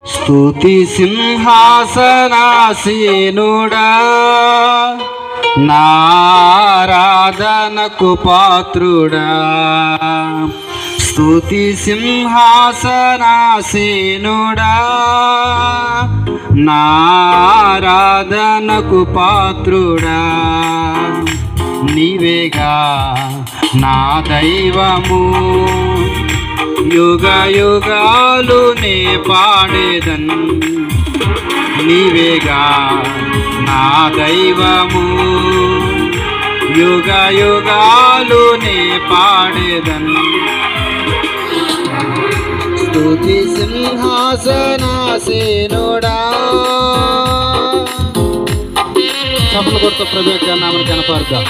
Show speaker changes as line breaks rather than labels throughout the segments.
స్తుతి సింహాసనాసీనుడా నారాధనకు పాత్రుడా స్తుతి సింహాసనాసీనుడా నారాధనకు పాత్రుడా నీవేగా నా దైవము యుగ యుగాలు నే పాడేదన్ నీవేగా నా దైవము యుగ యుగాలు నే పాడేదన్ స్తుతి సింహాసనాసీనుడా చప్పట్లు కొడుతూ ప్రభు యొక్క నామమును కనపరుద్దాం.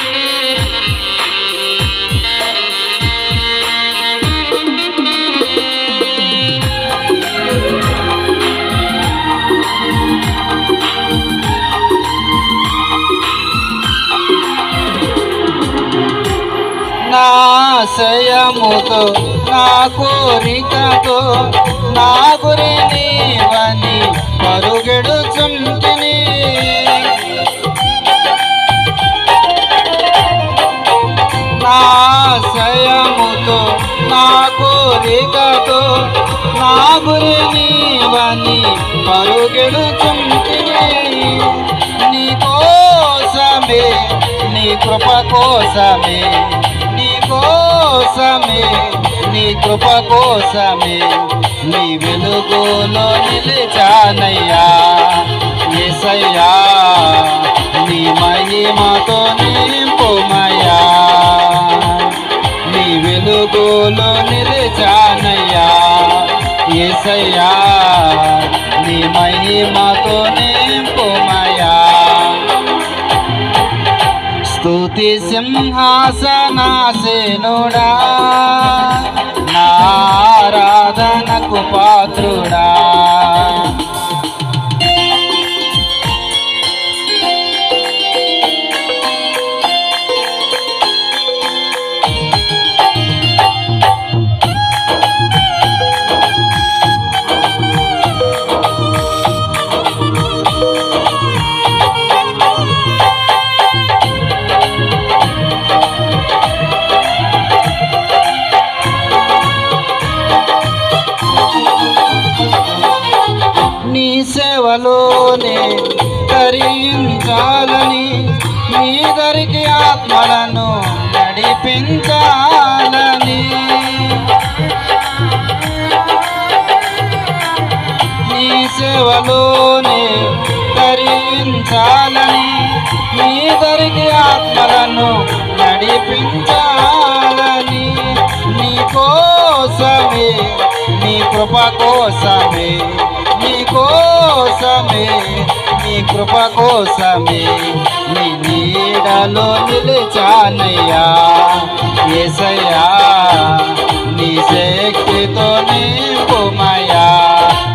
నా ఆశయముతో నా కోరికతో నా గురి నీవని పరుగెడుచుంటిని నా ఆశయముతో నా కోరికతో నా గురి నీవని పరుగెడుచుంటిని నీ కోసమే నీ కృప కోసమే కోసమే నీ కృప కోసమే నీ వెలుగులో నిలిచానయ్యా యేసయ్యా నీ మహిమతో నింపుమయ్యా నీ వెలుగులో నిలిచానయ్యా యేసయ్యా నీ మహిమతో నింపుమయ్యా స్తుతి సింహాసనాసీనుడా నారాధనకు పాత్రుడా నీ సేవలోనే తరించాలని నీ దరికి ఆత్మలను నడిపించాలని నీ సేవలోనే తరించాలని నీ దరికి ఆత్మలను నడిపించాలని నీ కోసమే నీ కృప కోసమే నీ కోసమే నీ కృప కోసమే నీ నీడలో నిలిచానయ్యా యేసయ్యా నీ శక్తితో నింపుమయ్యా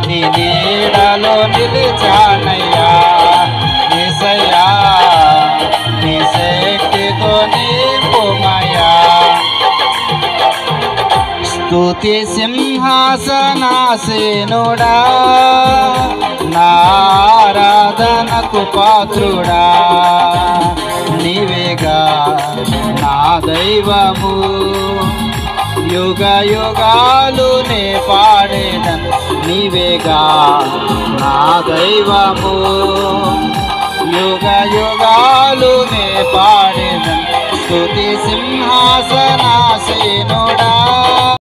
నీ నీడలో నిలిచానయ్యా యేసయ్యా నీ శక్తితో నింపుమయ్యా స్తుతి సింహాసనాసీనుడా నారాధనకు పాత్రుడా నీవేగా నా దైవము యుగ యుగాలు నే పాడేదన్ నీవేగా నా దైవము యుగ యుగాలు నే పాడేదన్ స్తుతి